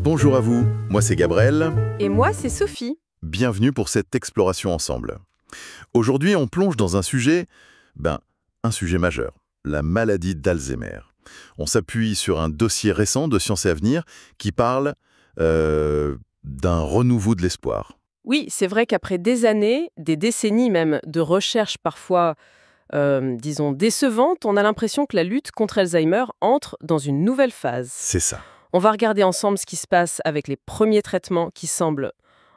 Bonjour à vous, moi c'est Gabriel. Et moi, c'est Sophie. Bienvenue pour cette exploration ensemble. Aujourd'hui, on plonge dans un sujet majeur, la maladie d'Alzheimer. On s'appuie sur un dossier récent de Sciences et Avenir qui parle d'un renouveau de l'espoir. Oui, c'est vrai qu'après des années, des décennies même, de recherches parfois, disons, décevantes, on a l'impression que la lutte contre Alzheimer entre dans une nouvelle phase. C'est ça. On va regarder ensemble ce qui se passe avec les premiers traitements qui semblent,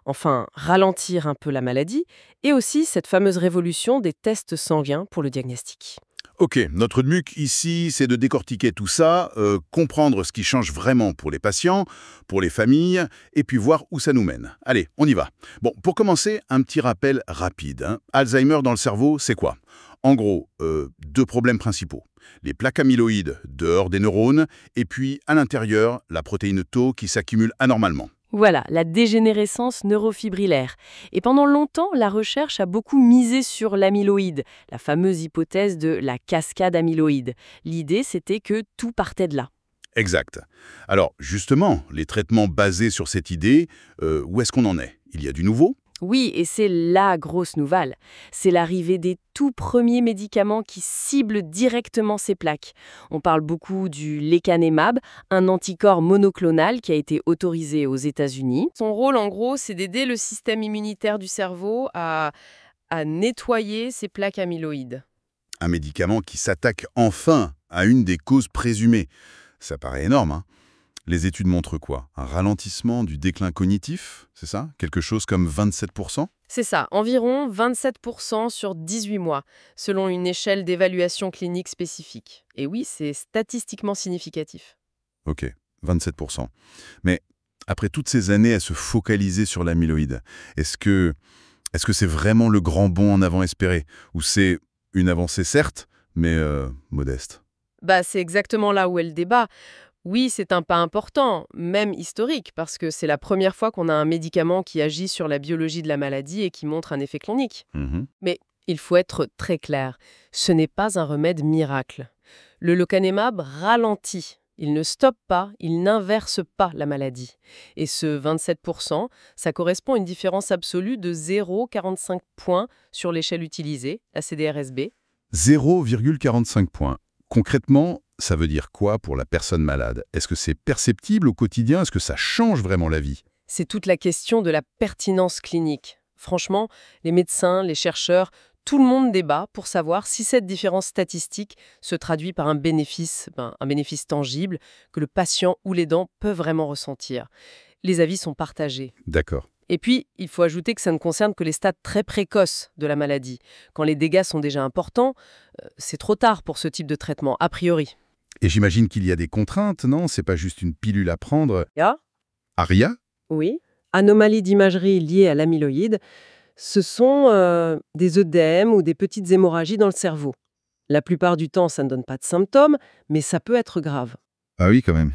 ralentir un peu la maladie, et aussi cette fameuse révolution des tests sanguins pour le diagnostic. Ok, notre but ici, c'est de décortiquer tout ça, comprendre ce qui change vraiment pour les patients, pour les familles, et puis voir où ça nous mène. Allez, on y va. Bon, pour commencer, un petit rappel rapide. Alzheimer dans le cerveau, c'est quoi? En gros, deux problèmes principaux. Les plaques amyloïdes dehors des neurones, et puis à l'intérieur, la protéine Tau qui s'accumule anormalement. Voilà, la dégénérescence neurofibrillaire. Et pendant longtemps, la recherche a beaucoup misé sur l'amyloïde, la fameuse hypothèse de la cascade amyloïde. L'idée, c'était que tout partait de là. Exact. Alors, justement, les traitements basés sur cette idée, où est-ce qu'on en est? Il y a du nouveau? Oui, et c'est la grosse nouvelle. C'est l'arrivée des tout premiers médicaments qui ciblent directement ces plaques. On parle beaucoup du lecanemab, un anticorps monoclonal qui a été autorisé aux États-Unis. Son rôle, en gros, c'est d'aider le système immunitaire du cerveau à nettoyer ces plaques amyloïdes. Un médicament qui s'attaque enfin à une des causes présumées. Ça paraît énorme, hein? Les études montrent quoi? Un ralentissement du déclin cognitif, c'est ça? Quelque chose comme 27%? C'est ça, environ 27% sur 18 mois, selon une échelle d'évaluation clinique spécifique. Et oui, c'est statistiquement significatif. Ok, 27%. Mais après toutes ces années à se focaliser sur l'amyloïde, est-ce que c'est vraiment le grand bond en avant espéré? Ou c'est une avancée certes, mais modeste? C'est exactement là où est le débat. Oui, c'est un pas important, même historique, parce que c'est la première fois qu'on a un médicament qui agit sur la biologie de la maladie et qui montre un effet clinique. Mhm. Mais il faut être très clair, ce n'est pas un remède miracle. Le lecanemab ralentit. Il ne stoppe pas, il n'inverse pas la maladie. Et ce 27%, ça correspond à une différence absolue de 0,45 points sur l'échelle utilisée, la CDR-SB. 0,45 points. Concrètement, ça veut dire quoi pour la personne malade? Est-ce que c'est perceptible au quotidien? Est-ce que ça change vraiment la vie? C'est toute la question de la pertinence clinique. Franchement, les médecins, les chercheurs, tout le monde débat pour savoir si cette différence statistique se traduit par un bénéfice tangible que le patient ou l'aidant peut vraiment ressentir. Les avis sont partagés. D'accord. Et puis, il faut ajouter que ça ne concerne que les stades très précoces de la maladie. Quand les dégâts sont déjà importants, c'est trop tard pour ce type de traitement, a priori. Et j'imagine qu'il y a des contraintes, non? C'est pas juste une pilule à prendre. ARIA? Oui. Anomalies d'imagerie liées à l'amyloïde, ce sont des œdèmes ou des petites hémorragies dans le cerveau. La plupart du temps, ça ne donne pas de symptômes, mais ça peut être grave. Ah oui, quand même.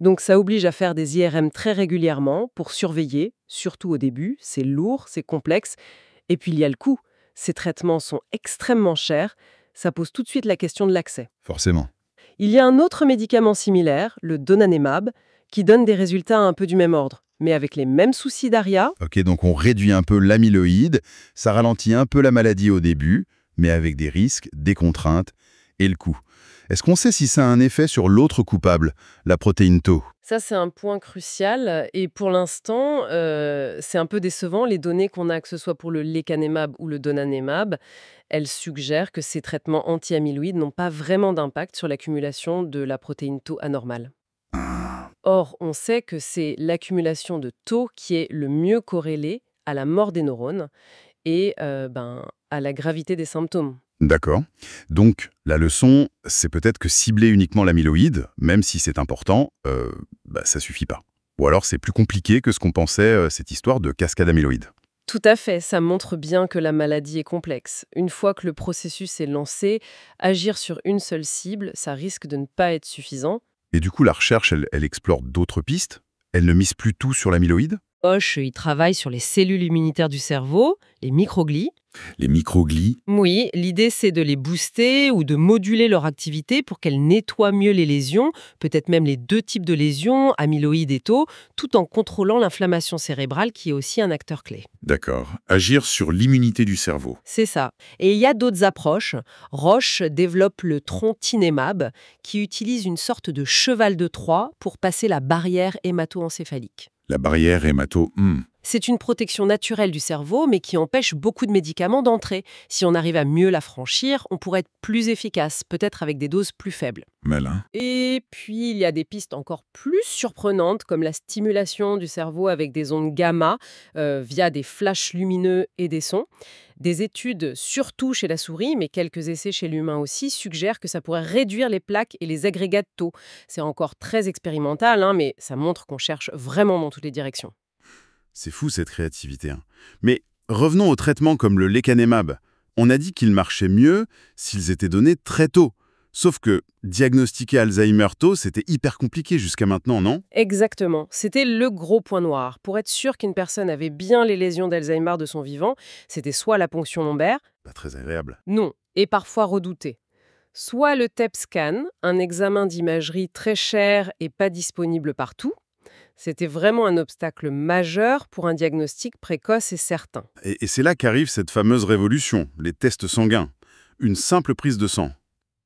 Donc ça oblige à faire des IRM très régulièrement pour surveiller, surtout au début. C'est lourd, c'est complexe. Et puis il y a le coût. Ces traitements sont extrêmement chers. Ça pose tout de suite la question de l'accès. Forcément. Il y a un autre médicament similaire, le donanemab, qui donne des résultats un peu du même ordre, mais avec les mêmes soucis d'ARIA. Ok, donc on réduit un peu l'amyloïde, ça ralentit un peu la maladie au début, mais avec des risques, des contraintes et le coût. Est-ce qu'on sait si ça a un effet sur l'autre coupable, la protéine Tau? Ça, c'est un point crucial. Et pour l'instant, c'est un peu décevant. Les données qu'on a, que ce soit pour le lecanemab ou le donanemab, elles suggèrent que ces traitements anti-amyloïdes n'ont pas vraiment d'impact sur l'accumulation de la protéine Tau anormale. Or, on sait que c'est l'accumulation de Tau qui est le mieux corrélée à la mort des neurones et à la gravité des symptômes. D'accord. Donc, la leçon, c'est peut-être que cibler uniquement l'amyloïde, même si c'est important, ça suffit pas. Ou alors c'est plus compliqué que ce qu'on pensait, cette histoire de cascade amyloïde. Tout à fait, ça montre bien que la maladie est complexe. Une fois que le processus est lancé, agir sur une seule cible, ça risque de ne pas être suffisant. Et du coup, la recherche, elle explore d'autres pistes? Elle ne mise plus tout sur l'amyloïde? Roche, il travaille sur les cellules immunitaires du cerveau, les microglies. Les microglies. Oui, l'idée c'est de les booster ou de moduler leur activité pour qu'elles nettoient mieux les lésions, peut-être même les deux types de lésions, amyloïdes et tau, tout en contrôlant l'inflammation cérébrale qui est aussi un acteur clé. D'accord. Agir sur l'immunité du cerveau. C'est ça. Et il y a d'autres approches. Roche développe le trontinemab, qui utilise une sorte de cheval de Troie pour passer la barrière hémato-encéphalique. La barrière hémato. C'est une protection naturelle du cerveau, mais qui empêche beaucoup de médicaments d'entrer. Si on arrive à mieux la franchir, on pourrait être plus efficace, peut-être avec des doses plus faibles. Malin. Et puis, il y a des pistes encore plus surprenantes, comme la stimulation du cerveau avec des ondes gamma via des flashs lumineux et des sons. Des études, surtout chez la souris, mais quelques essais chez l'humain aussi, suggèrent que ça pourrait réduire les plaques et les agrégats de tau. C'est encore très expérimental, mais ça montre qu'on cherche vraiment dans toutes les directions. C'est fou cette créativité. Mais revenons aux traitements comme le lecanemab. On a dit qu'ils marchaient mieux s'ils étaient donnés très tôt. Sauf que diagnostiquer Alzheimer tôt, c'était hyper compliqué jusqu'à maintenant, non? Exactement. C'était le gros point noir. Pour être sûr qu'une personne avait bien les lésions d'Alzheimer de son vivant, c'était soit la ponction lombaire, Pas très agréable. non, et parfois redouté, soit le TEP scan, un examen d'imagerie très cher et pas disponible partout. C'était vraiment un obstacle majeur pour un diagnostic précoce et certain. Et c'est là qu'arrive cette fameuse révolution, les tests sanguins. Une simple prise de sang.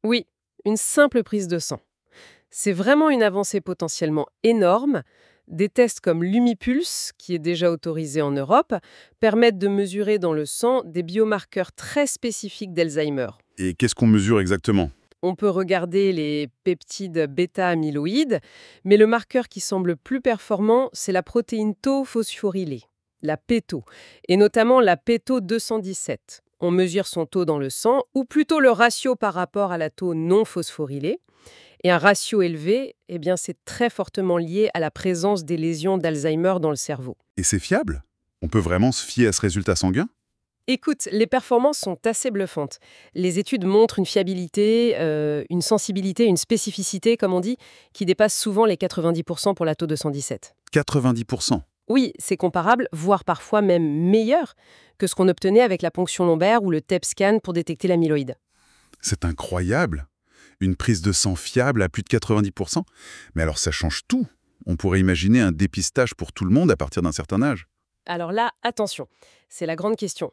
Oui, une simple prise de sang. C'est vraiment une avancée potentiellement énorme. Des tests comme l'Humipulse, qui est déjà autorisé en Europe, permettent de mesurer dans le sang des biomarqueurs très spécifiques d'Alzheimer. Et qu'est-ce qu'on mesure exactement? On peut regarder les peptides bêta-amyloïdes, mais le marqueur qui semble plus performant, c'est la protéine tau phosphorylée, la PTau, et notamment la PTau 217. On mesure son taux dans le sang, ou plutôt le ratio par rapport à la tau non phosphorylée. Et un ratio élevé, c'est très fortement lié à la présence des lésions d'Alzheimer dans le cerveau. Et c'est fiable? On peut vraiment se fier à ce résultat sanguin? Écoute, les performances sont assez bluffantes. Les études montrent une fiabilité, une sensibilité, une spécificité, comme on dit, qui dépasse souvent les 90% pour la tau 217. 90%. Oui, c'est comparable, voire parfois même meilleur que ce qu'on obtenait avec la ponction lombaire ou le TEP scan pour détecter l'amyloïde. C'est incroyable. Une prise de sang fiable à plus de 90%. Mais alors ça change tout. On pourrait imaginer un dépistage pour tout le monde à partir d'un certain âge. Alors là, attention, c'est la grande question.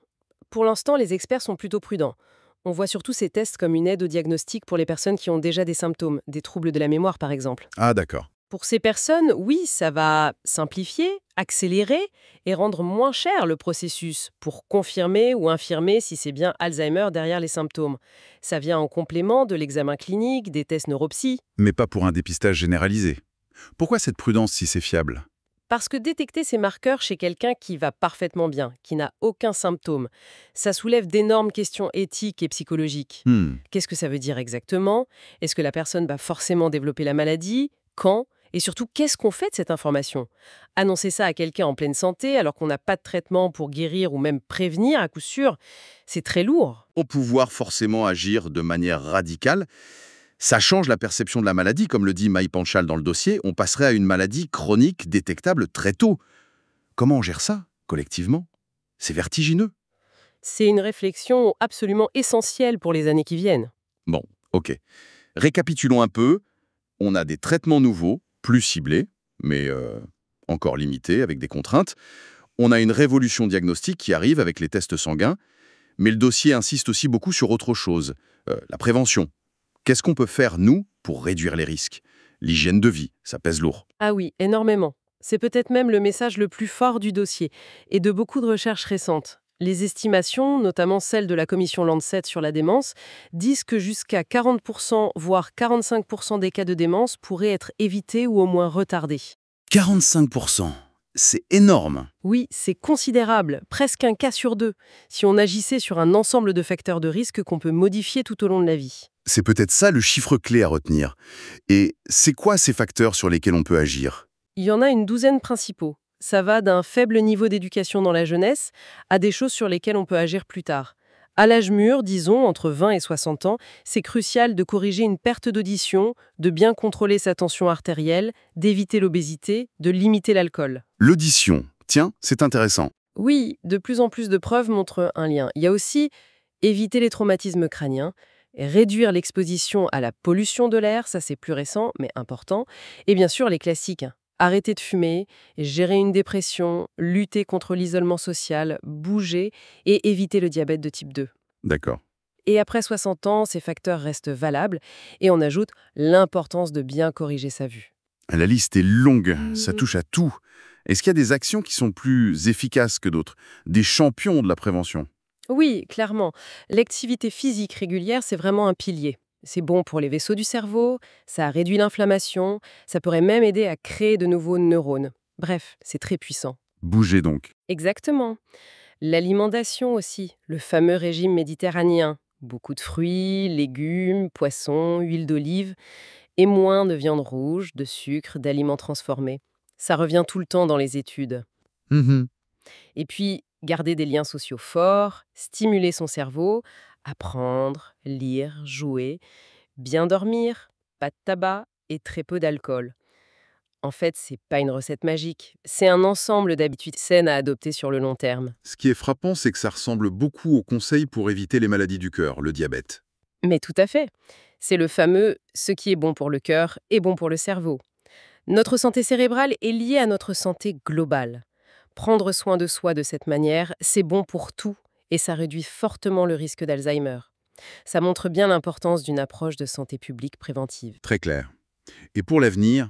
Pour l'instant, les experts sont plutôt prudents. On voit surtout ces tests comme une aide au diagnostic pour les personnes qui ont déjà des symptômes, des troubles de la mémoire par exemple. Ah d'accord. Pour ces personnes, oui, ça va simplifier, accélérer et rendre moins cher le processus pour confirmer ou infirmer si c'est bien Alzheimer derrière les symptômes. Ça vient en complément de l'examen clinique, des tests neuropsy. Mais pas pour un dépistage généralisé. Pourquoi cette prudence si c'est fiable? Parce que détecter ces marqueurs chez quelqu'un qui va parfaitement bien, qui n'a aucun symptôme, ça soulève d'énormes questions éthiques et psychologiques. Qu'est-ce que ça veut dire exactement? Est-ce que la personne va forcément développer la maladie? Quand? Et surtout, qu'est-ce qu'on fait de cette information? Annoncer ça à quelqu'un en pleine santé alors qu'on n'a pas de traitement pour guérir ou même prévenir, à coup sûr, c'est très lourd. Au pouvoir forcément agir de manière radicale, ça change la perception de la maladie, comme le dit Maï Panchal dans le dossier, on passerait à une maladie chronique détectable très tôt. Comment on gère ça, collectivement? C'est vertigineux. C'est une réflexion absolument essentielle pour les années qui viennent. Bon, ok. Récapitulons un peu. On a des traitements nouveaux, plus ciblés, mais encore limités, avec des contraintes. On a une révolution diagnostique qui arrive avec les tests sanguins, mais le dossier insiste aussi beaucoup sur autre chose, la prévention. Qu'est-ce qu'on peut faire, nous, pour réduire les risques? L'hygiène de vie, ça pèse lourd. Ah oui, énormément. C'est peut-être même le message le plus fort du dossier et de beaucoup de recherches récentes. Les estimations, notamment celles de la commission Lancet sur la démence, disent que jusqu'à 40%, voire 45% des cas de démence pourraient être évités ou au moins retardés. 45%, c'est énorme. Oui, c'est considérable, presque un cas sur deux, si on agissait sur un ensemble de facteurs de risque qu'on peut modifier tout au long de la vie. C'est peut-être ça le chiffre clé à retenir. Et c'est quoi ces facteurs sur lesquels on peut agir? Il y en a une douzaine principaux. Ça va d'un faible niveau d'éducation dans la jeunesse à des choses sur lesquelles on peut agir plus tard. À l'âge mûr, disons, entre 20 et 60 ans, c'est crucial de corriger une perte d'audition, de bien contrôler sa tension artérielle, d'éviter l'obésité, de limiter l'alcool. L'audition, Tiens, c'est intéressant. Oui, de plus en plus de preuves montrent un lien. Il y a aussi éviter les traumatismes crâniens, réduire l'exposition à la pollution de l'air, ça c'est plus récent mais important, et bien sûr les classiques, hein. Arrêter de fumer, gérer une dépression, lutter contre l'isolement social, bouger et éviter le diabète de type 2. D'accord. Et après 60 ans, ces facteurs restent valables et on ajoute l'importance de bien corriger sa vue. La liste est longue, ça touche à tout. Est-ce qu'il y a des actions qui sont plus efficaces que d'autres? Des champions de la prévention? Oui, clairement. L'activité physique régulière, c'est vraiment un pilier. C'est bon pour les vaisseaux du cerveau, ça réduit l'inflammation, ça pourrait même aider à créer de nouveaux neurones. Bref, c'est très puissant. Bouger donc. Exactement. L'alimentation aussi, le fameux régime méditerranéen. Beaucoup de fruits, légumes, poissons, huile d'olive et moins de viande rouge, de sucre, d'aliments transformés. Ça revient tout le temps dans les études. Mhm. Et puis, garder des liens sociaux forts, stimuler son cerveau, apprendre, lire, jouer, bien dormir, pas de tabac et très peu d'alcool. En fait, c'est pas une recette magique, c'est un ensemble d'habitudes saines à adopter sur le long terme. Ce qui est frappant, c'est que ça ressemble beaucoup aux conseils pour éviter les maladies du cœur, le diabète. Mais tout à fait. C'est le fameux «ce qui est bon pour le cœur est bon pour le cerveau». Notre santé cérébrale est liée à notre santé globale. Prendre soin de soi de cette manière, c'est bon pour tout et ça réduit fortement le risque d'Alzheimer. Ça montre bien l'importance d'une approche de santé publique préventive. Très clair. Et pour l'avenir,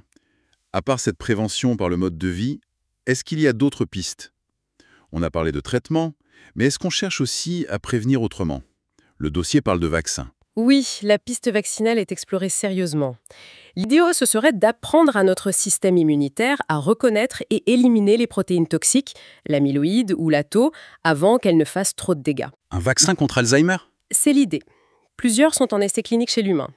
à part cette prévention par le mode de vie, est-ce qu'il y a d'autres pistes? On a parlé de traitement, mais est-ce qu'on cherche aussi à prévenir autrement? Le dossier parle de vaccins. Oui, la piste vaccinale est explorée sérieusement. L'idéal, ce serait d'apprendre à notre système immunitaire à reconnaître et éliminer les protéines toxiques, l'amyloïde ou la tau, avant qu'elles ne fassent trop de dégâts. Un vaccin contre Alzheimer? C'est l'idée. Plusieurs sont en essai clinique chez l'humain.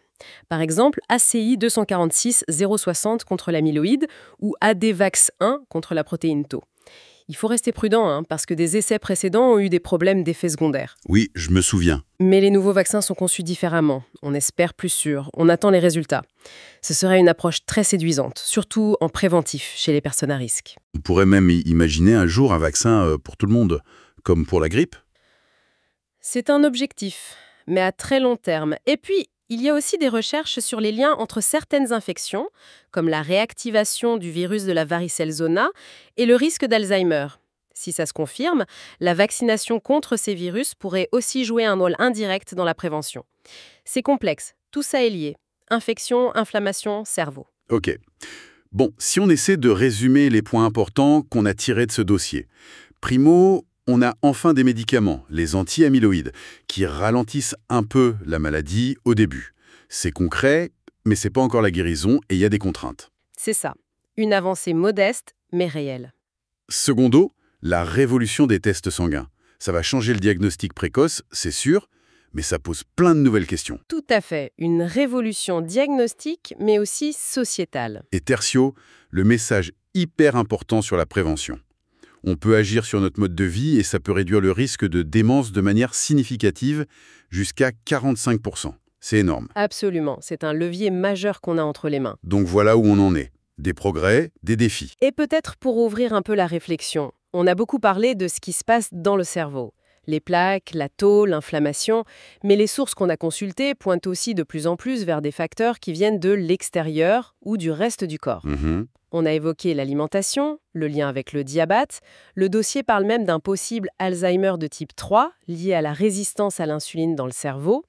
Par exemple, ACI 246-060 contre l'amyloïde ou ADVAX1 contre la protéine tau. Il faut rester prudent, hein, parce que des essais précédents ont eu des problèmes d'effets secondaires. Oui, je me souviens. Mais les nouveaux vaccins sont conçus différemment. On espère plus sûr. On attend les résultats. Ce serait une approche très séduisante, surtout en préventif chez les personnes à risque. On pourrait même imaginer un jour un vaccin pour tout le monde, comme pour la grippe. C'est un objectif, mais à très long terme. Et puis, il y a aussi des recherches sur les liens entre certaines infections, comme la réactivation du virus de la varicelle zona, et le risque d'Alzheimer. Si ça se confirme, la vaccination contre ces virus pourrait aussi jouer un rôle indirect dans la prévention. C'est complexe, tout ça est lié. Infection, inflammation, cerveau. Ok. Bon, si on essaie de résumer les points importants qu'on a tirés de ce dossier. Primo, on a enfin des médicaments, les anti-amyloïdes, qui ralentissent un peu la maladie au début. C'est concret, mais c'est pas encore la guérison et il y a des contraintes. C'est ça. Une avancée modeste, mais réelle. Secondo, la révolution des tests sanguins. Ça va changer le diagnostic précoce, c'est sûr, mais ça pose plein de nouvelles questions. Tout à fait. Une révolution diagnostique, mais aussi sociétale. Et tertio, le message hyper important sur la prévention. On peut agir sur notre mode de vie et ça peut réduire le risque de démence de manière significative, jusqu'à 45%. C'est énorme. Absolument. C'est un levier majeur qu'on a entre les mains. Donc voilà où on en est. Des progrès, des défis. Et peut-être pour ouvrir un peu la réflexion, on a beaucoup parlé de ce qui se passe dans le cerveau. Les plaques, la tau, l'inflammation, mais les sources qu'on a consultées pointent aussi de plus en plus vers des facteurs qui viennent de l'extérieur ou du reste du corps. On a évoqué l'alimentation, le lien avec le diabète. Le dossier parle même d'un possible Alzheimer de type 3, lié à la résistance à l'insuline dans le cerveau.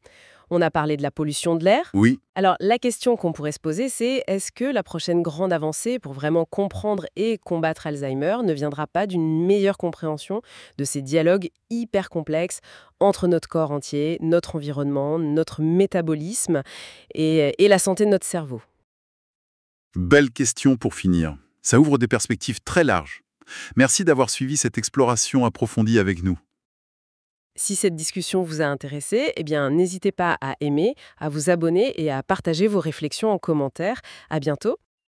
On a parlé de la pollution de l'air. Oui, Alors, la question qu'on pourrait se poser, c'est est-ce que la prochaine grande avancée pour vraiment comprendre et combattre Alzheimer ne viendra pas d'une meilleure compréhension de ces dialogues hyper complexes entre notre corps entier, notre environnement, notre métabolisme et la santé de notre cerveau? belle question pour finir. Ça ouvre des perspectives très larges. Merci d'avoir suivi cette exploration approfondie avec nous. Si cette discussion vous a intéressé, eh bien, n'hésitez pas à aimer, à vous abonner et à partager vos réflexions en commentaire. À bientôt!